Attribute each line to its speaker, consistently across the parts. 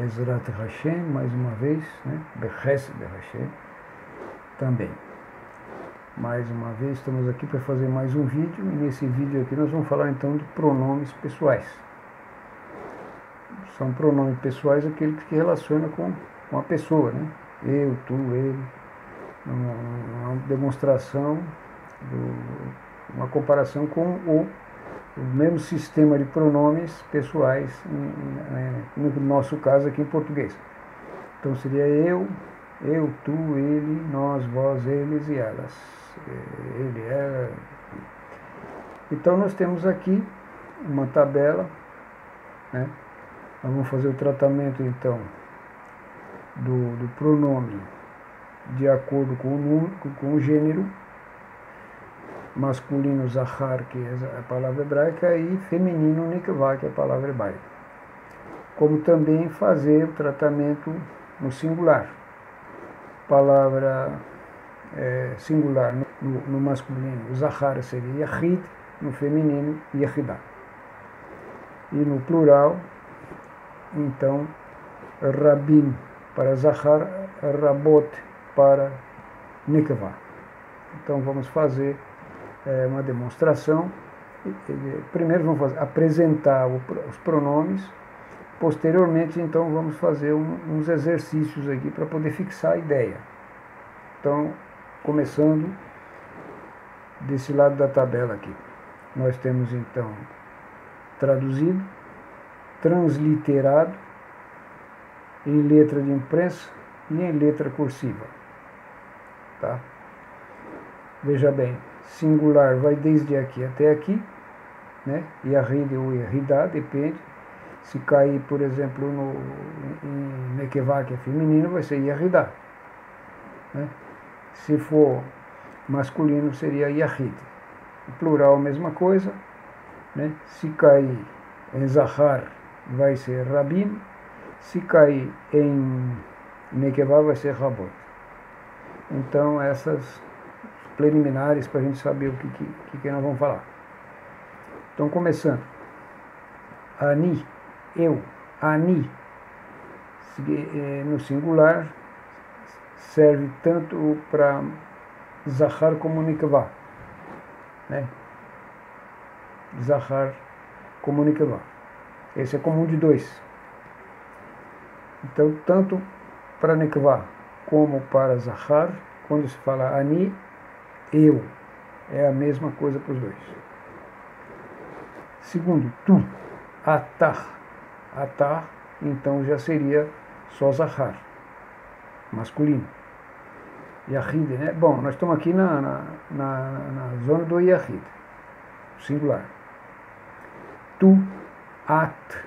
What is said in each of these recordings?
Speaker 1: Bezrat Hashem, mais uma vez, né? Bechesed Hashem, também. Mais uma vez, estamos aqui para fazer mais um vídeo, e nesse vídeo aqui nós vamos falar então de pronomes pessoais. São pronomes pessoais aqueles que relacionam com a pessoa, né? Eu, tu, ele, uma demonstração, uma comparação com o mesmo sistema de pronomes pessoais, no nosso caso aqui em português. Então seria eu, tu, ele, nós, vós, eles e elas. Ele, ela. Então nós temos aqui uma tabela, né? Nós vamos fazer o tratamento então do pronome de acordo com o gênero, masculino zahar, que é a palavra hebraica, e feminino nikvah, que é a palavra hebraica. Como também fazer o tratamento no singular. Palavra singular no masculino, zahar seria yahid, no feminino, yahidah. E no plural, então, rabim para zahar, rabot para nikvah. Então vamos fazer uma demonstração. Primeiro vamos apresentar os pronomes, posteriormente então vamos fazer uns exercícios aqui para poder fixar a ideia. Então, começando desse lado da tabela aqui, nós temos então traduzido, transliterado, em letra de imprensa e em letra cursiva. Tá? Veja bem, singular vai desde aqui até aqui, né? Yahid ou Yahidah, depende. Se cair, por exemplo, em Nekevah, que é feminino, vai ser Yahidah, né? Se for masculino, seria Yahid. O plural, a mesma coisa, né? Se cair em Zahar, vai ser Rabim. Se cair em Nekevah, vai ser Rabot. Então, essas preliminares para a gente saber o que nós vamos falar. Então, começando. Ani, eu, ani, no singular, serve tanto para Zahar como Nekevah, né? Zahar como Nekevah. Esse é comum de dois. Então, tanto para Nekevah como para Zahar, quando se fala ani, eu, é a mesma coisa para os dois. Segundo, tu, atar. Atar, então já seria só Zahar, masculino. Yahid, né? Bom, nós estamos aqui na zona do Yahid, singular. Tu, at,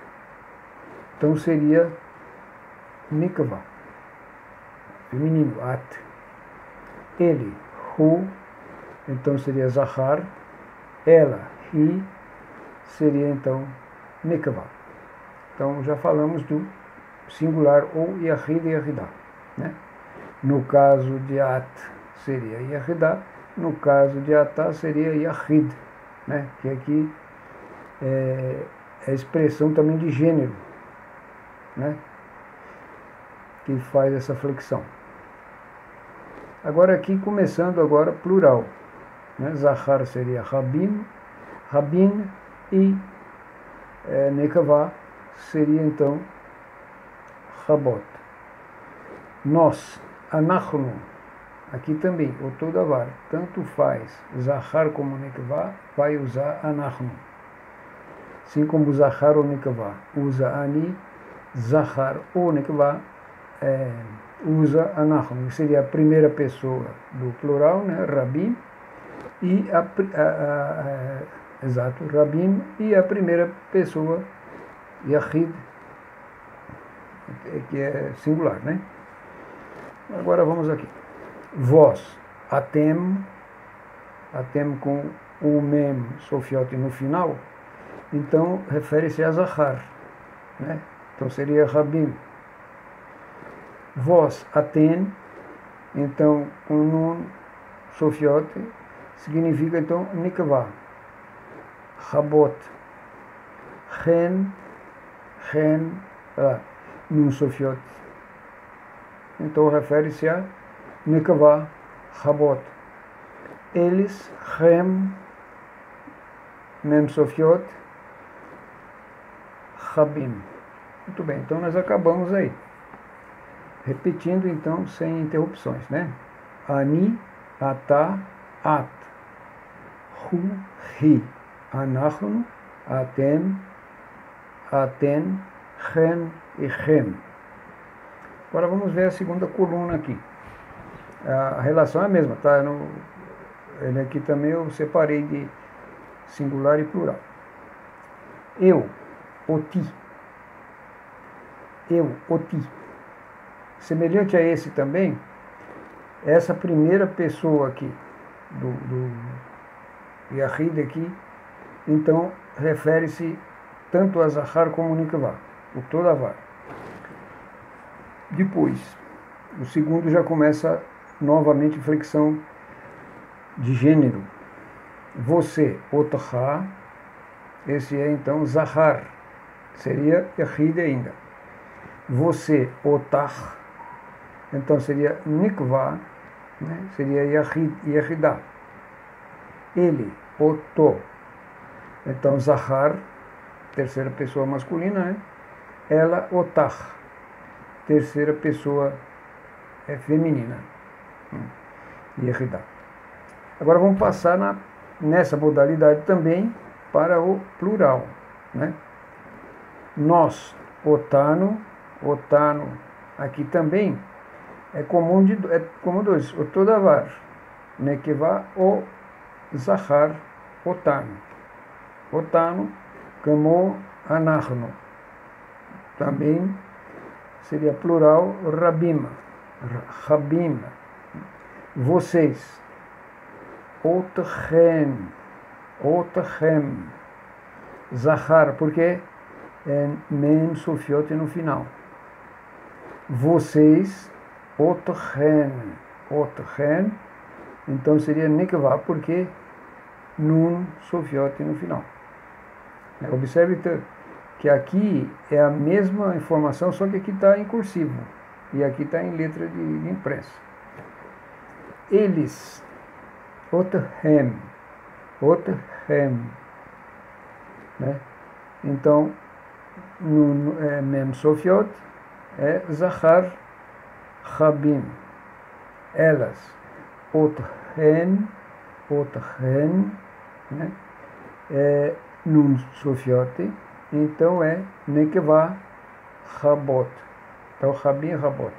Speaker 1: então seria Nikvah, feminino, at. Ele, hu, então seria Zahar. Ela, hi, seria então Nekevah. Então já falamos do singular ou Yahid e Yahidah, né? No caso de At seria Yahidah, no caso de Atah seria Yahid, né? Que aqui é a expressão também de gênero, né? Que faz essa flexão. Agora aqui, começando agora plural, né? Zahar seria Rabim, Rabin, e Nekevah seria então Rabot. Nós, Anachnu, aqui também, o Todavar, tanto faz Zahar como Nekevah, vai usar Anachnu. Assim como Zahar ou Nekevah usa Ani, Zahar ou Nekevah usa Anachnu. Seria a primeira pessoa do plural, né? Rabim, e exato, Rabim, e a primeira pessoa, Yahid, que é singular, né? Agora vamos aqui. Vós, atem com o mem sofiote no final, então refere-se a Zahar, né? Então seria Rabim. Vós, aten, então com nun sofiote, significa então Nekevah. Rabot, Chen, Nun Sofiot. Então refere-se a Nekavá, Rabot. Eles, Hem, Mem Sofiot, Rabim. Muito bem, então nós acabamos aí. Repetindo então, sem interrupções, né? Ani, Ata, At. Hu, Hi. Anachnu, Atem, Aten, Hem e Hem. Agora vamos ver a segunda coluna aqui. A relação é a mesma, tá? Ele aqui também eu separei de singular e plural. Eu, Oti. Eu, Oti. Semelhante a esse também, essa primeira pessoa aqui, do Yahid aqui, então refere-se tanto a Zahar como a Nikvá, o Todavar. Depois, o segundo já começa novamente flexão de gênero. Você, Otha, esse é então Zahar, seria Yahid ainda. Você, Otah, então seria Nikvá, né? Seria Yahidah. Ele, Oto, então Zahar, terceira pessoa masculina, né? Ela, Otah, terceira pessoa feminina, Yahidah. Agora vamos passar nessa modalidade também para o plural, né? Nós, Otano, aqui também é comum dois, o Todavar, Nekevá ou Zahar, Otano. Otano, como Anachno. Também seria plural Rabim. Vocês, Otachem, Zahar, porque é Mem Sofiot no final. Vocês, Otachem, então seria Nekevá, porque Nun Sofiot no final. Observe que aqui é a mesma informação, só que aqui está em cursivo e aqui está em letra de impressa. Eles, Otachem, né? Então, Mem Sofiot é Zahar, Rabim. Elas, Otachem, né? É Nun Sofiot, então é Nekevá, Rabot. Então, Rabim e Rabot.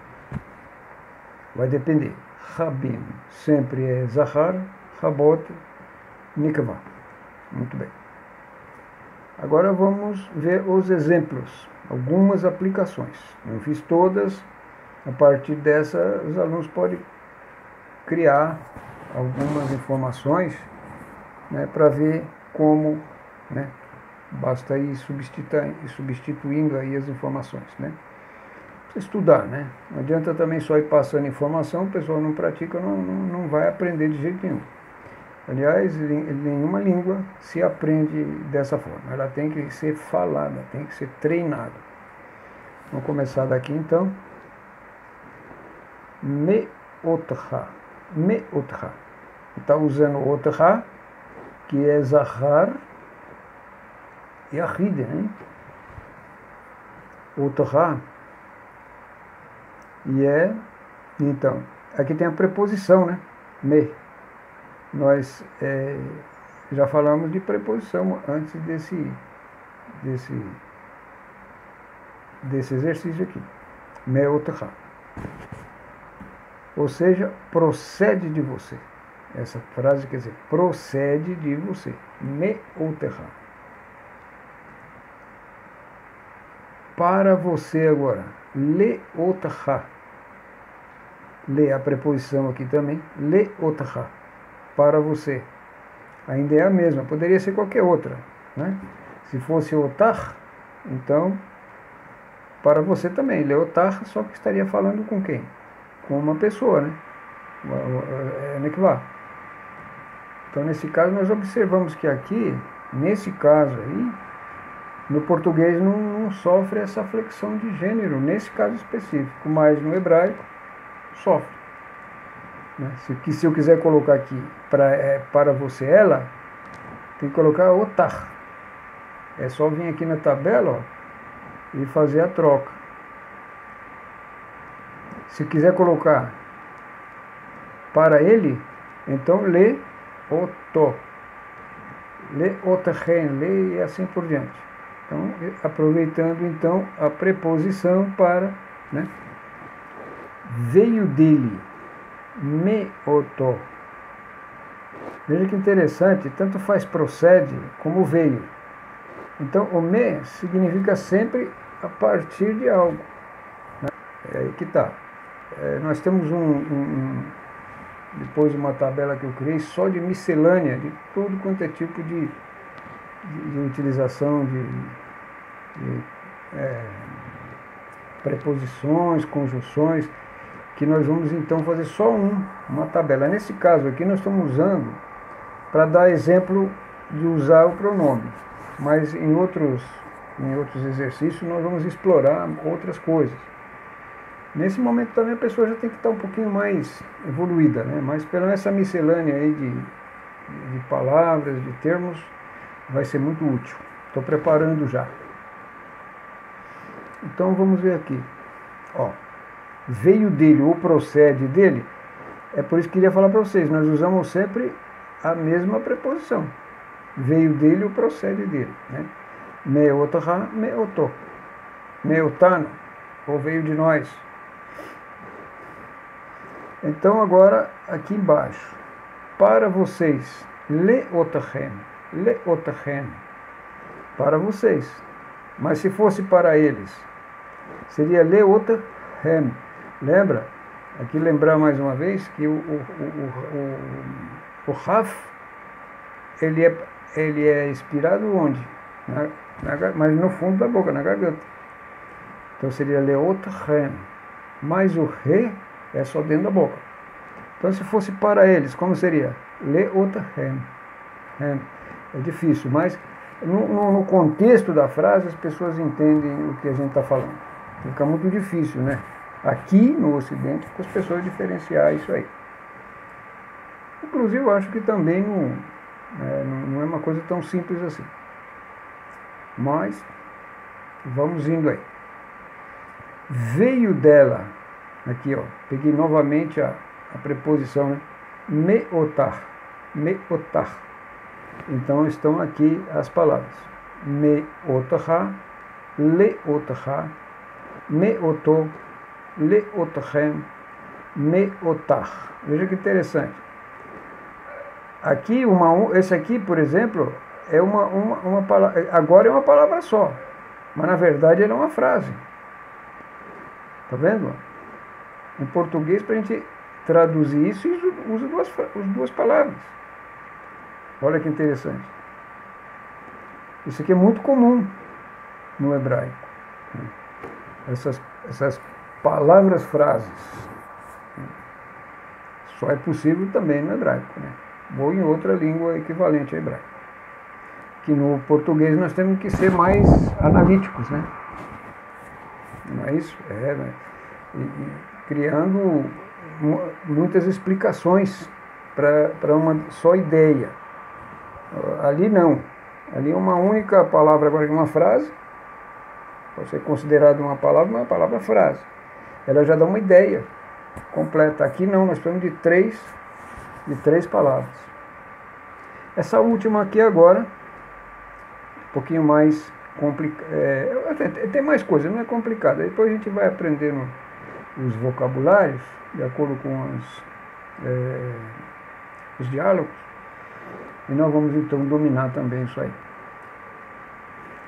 Speaker 1: Vai depender. Rabim sempre é Zahar, Rabot, Nekevá. Muito bem. Agora vamos ver os exemplos, algumas aplicações. Não fiz todas, a partir dessa os alunos podem criar algumas informações, né, para ver como, né, basta ir substituindo aí as informações, né. Precisa estudar, né, não adianta também só ir passando informação, o pessoal não pratica, não vai aprender de jeito nenhum. Aliás, nenhuma língua se aprende dessa forma. Ela tem que ser falada, tem que ser treinada. Vamos começar daqui então. Meotcha. Está usando Otha, que é Zahar e Yahid, né? Otha. E então, aqui tem a preposição, né? Me. Nós já falamos de preposição antes desse exercício aqui. Meotcha. Ou seja, procede de você. Essa frase quer dizer, procede de você. Meotcha. Para você agora. Leotcha. Le a preposição aqui também. Leotcha. Para você. Ainda é a mesma, poderia ser qualquer outra, né? Se fosse Otah, então, para você também, Leotah, só que estaria falando com quem? Com uma pessoa, né? Nekvá. Então, nesse caso, nós observamos que aqui, nesse caso aí, no português não não sofre essa flexão de gênero, nesse caso específico, mas no hebraico sofre. Né? Se eu quiser colocar aqui para você, ela, tem que colocar otar. É só vir aqui na tabela, ó, e fazer a troca. Se quiser colocar para ele, então lê oto, lê otachem, lê e assim por diante. Então, aproveitando então a preposição para, né, veio dele, me oto. Veja que interessante, tanto faz procede como veio. Então, o me significa sempre a partir de algo. Né? É aí que está. Nós temos depois uma tabela que eu criei só de miscelânea, de todo quanto é tipo de utilização de preposições, conjunções, que nós vamos então fazer só uma tabela. Nesse caso aqui nós estamos usando para dar exemplo de usar o pronome, mas em outros exercícios nós vamos explorar outras coisas. Nesse momento também a pessoa já tem que estar um pouquinho mais evoluída, né? Mas pela essa miscelânea aí de palavras, de termos, vai ser muito útil. Estou preparando já. Então vamos ver aqui. Ó, veio dele ou procede dele, é por isso que eu queria falar para vocês, nós usamos sempre a mesma preposição. Veio dele ou procede dele. Né? Me otaha, me oto. Me otano, ou veio de nós. Então agora aqui embaixo, para vocês, le otachem, para vocês. Mas se fosse para eles, seria le otachem. Lembra? Aqui lembrar mais uma vez que o Raf, ele é expirado onde? Mas no fundo da boca, na garganta. Então seria le otachem. Mas o re é só dentro da boca. Então, se fosse para eles, como seria? Le otachem. É difícil, mas no contexto da frase as pessoas entendem o que a gente está falando. Fica muito difícil, né? Aqui no Ocidente, para as pessoas diferenciar isso aí. Inclusive, eu acho que também não é uma coisa tão simples assim. Mas, vamos indo aí. Veio dela. Aqui, ó, peguei novamente a preposição, né? Me otar. Então estão aqui as palavras. Me otaha, le otaha, me oto, le otachem, me otar. Veja que interessante. Aqui, esse aqui, por exemplo, é uma palavra. Agora é uma palavra só. Mas na verdade ele é uma frase. Tá vendo? Em português, para a gente traduzir isso, usa duas palavras. Olha que interessante. Isso aqui é muito comum no hebraico. Essas palavras-frases. Só é possível também no hebraico, né? Ou em outra língua equivalente ao hebraico. Que no português nós temos que ser mais analíticos, né? Não é isso? Né? Criando muitas explicações para uma só ideia. Ali não. Ali é uma única palavra, agora uma frase, pode ser considerada uma palavra, mas uma palavra-frase. Ela já dá uma ideia completa. Aqui não, nós precisamos de três palavras. Essa última aqui agora, um pouquinho mais complicada. Tem mais coisa, não é complicada. Depois a gente vai aprendendo os vocabulários, de acordo com os diálogos, e nós vamos então dominar também isso aí.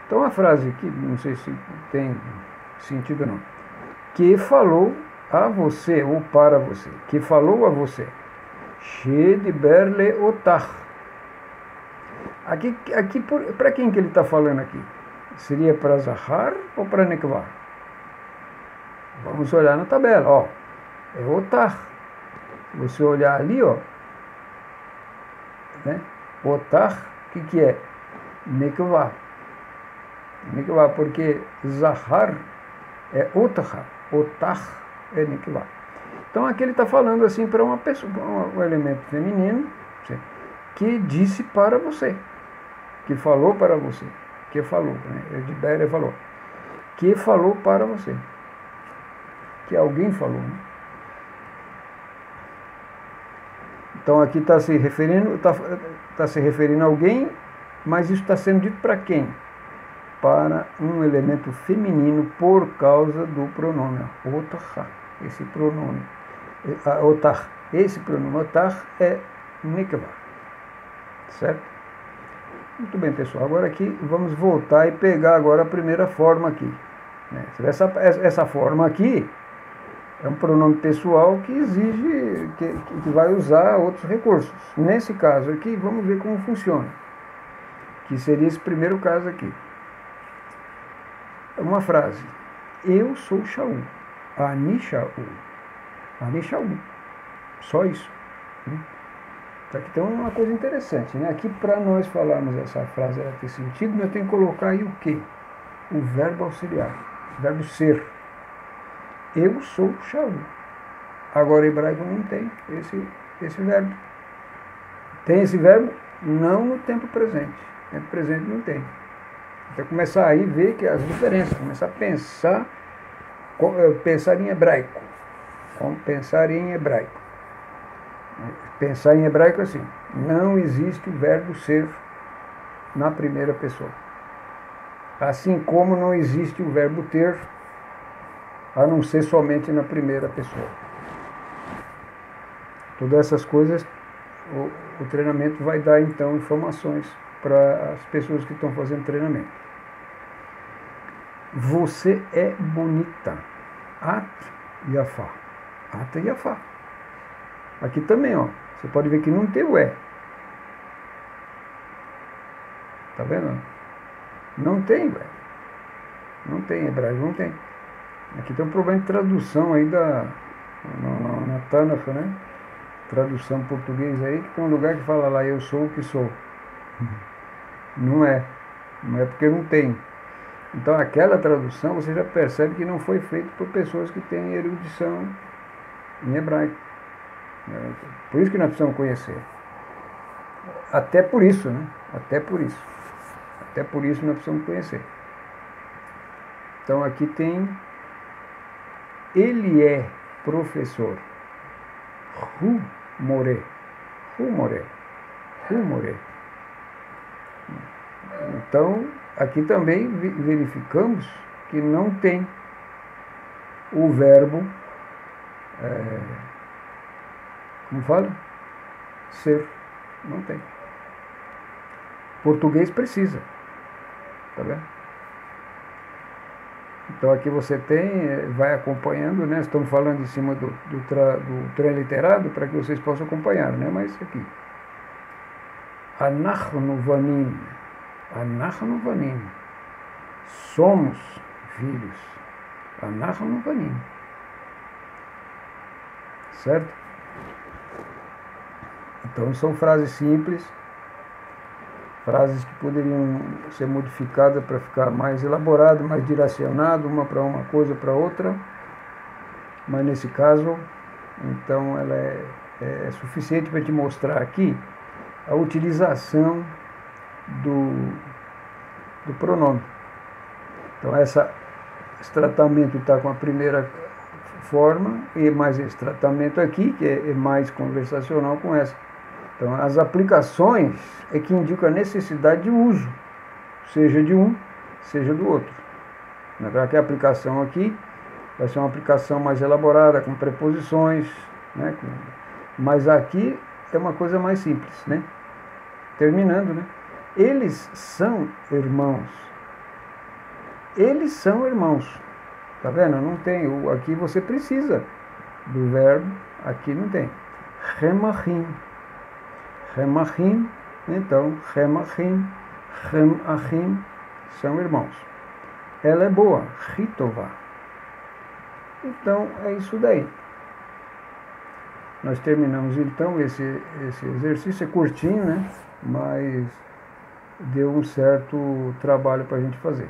Speaker 1: Então a frase aqui, não sei se tem sentido ou não, que falou a você, ou para você, que falou a você, Shediber le otach. Aqui para quem que ele está falando aqui? Seria para Zahar ou para Nekvah? Vamos olhar na tabela, ó. É otar. Se você olhar ali, ó, né? Otar, o que é? Nekvah. Nikvá, porque Zahar é Otah, Otah é Nikvá. Então aqui ele está falando assim para uma pessoa, um elemento feminino, que disse para você, que falou para você, que falou, né? Edibéria falou, que falou para você, que alguém falou, né? Então aqui está se referindo, se referindo a alguém, mas isso está sendo dito para quem? Para um elemento feminino por causa do pronome Otah, esse pronome. Otah, esse pronome Otah é Nikvá, certo? Muito bem, pessoal, agora aqui vamos voltar e pegar agora a primeira forma aqui, né? Essa forma aqui é um pronome pessoal que exige, que vai usar outros recursos. Nesse caso aqui, vamos ver como funciona, que seria esse primeiro caso aqui. É uma frase: eu sou Shaul, Ani Shaul, Ani Shaul, só isso. Aqui tem uma coisa interessante, né? Aqui, para nós falarmos essa frase, ela ter sentido, nós temos que colocar aí o quê? O verbo auxiliar, o verbo ser. Eu sou Shaul. Agora, o hebraico não tem esse verbo. Tem esse verbo? Não no tempo presente. No tempo presente não tem. Então, começar aí a ver que as diferenças, começar a pensar em hebraico. Vamos pensar em hebraico. Pensar em hebraico assim: não existe o verbo ser na primeira pessoa. Assim como não existe o verbo ter, a não ser somente na primeira pessoa. Todas essas coisas, o treinamento vai dar então informações para as pessoas que estão fazendo treinamento. Você é bonita. At Yafá. At Yafá. Aqui também, ó. Você pode ver que não tem o é. Tá vendo? Não tem o é. Não tem hebraico, não tem. Aqui tem um problema de tradução aí na Tanakh, né? Tradução português aí, que tem um lugar que fala lá, eu sou o que sou. Não é. Não é porque não tem. Então aquela tradução você já percebe que não foi feita por pessoas que têm erudição em hebraico. Por isso que nós precisamos conhecer. Até por isso, né? Até por isso. Até por isso nós precisamos conhecer. Então aqui tem: ele é professor. Hu more. Hu more. Hu more. Então, aqui também verificamos que não tem o verbo, como fala? Ser. Não tem. Português precisa. Tá vendo? Então aqui você tem, vai acompanhando, né? Estamos falando em cima do transliterado para que vocês possam acompanhar, né? Mas aqui. Anachnu vanim. Anachnu vanim. Somos filhos. Anachnu vanim. Certo? Então são frases simples, frases que poderiam ser modificadas para ficar mais elaborado, mais direcionado, uma para uma coisa, para outra, mas nesse caso, então ela é suficiente para te mostrar aqui a utilização do pronome. Então esse tratamento está com a primeira forma, e mais esse tratamento aqui, que é mais conversacional com essa. Então, as aplicações é que indicam a necessidade de uso, seja de um, seja do outro. Que a aplicação aqui vai ser uma aplicação mais elaborada, com preposições, né? Mas aqui é uma coisa mais simples, né? Terminando, né? Eles são irmãos. Eles são irmãos. Tá vendo? Não tem. Aqui você precisa do verbo, aqui não tem. Remachim. Remachim, então, Remachim, Remachim são irmãos. Ela é boa, Ritová. Então, é isso daí. Nós terminamos, então, esse exercício. É curtinho, né? Mas deu um certo trabalho para a gente fazer.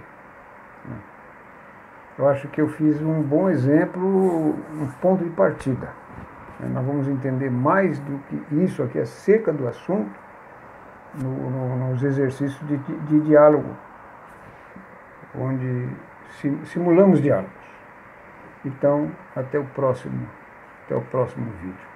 Speaker 1: Eu acho que eu fiz um bom exemplo, um ponto de partida. Nós vamos entender mais do que isso aqui acerca do assunto nos exercícios de diálogo, onde simulamos diálogos. Então, até o próximo vídeo.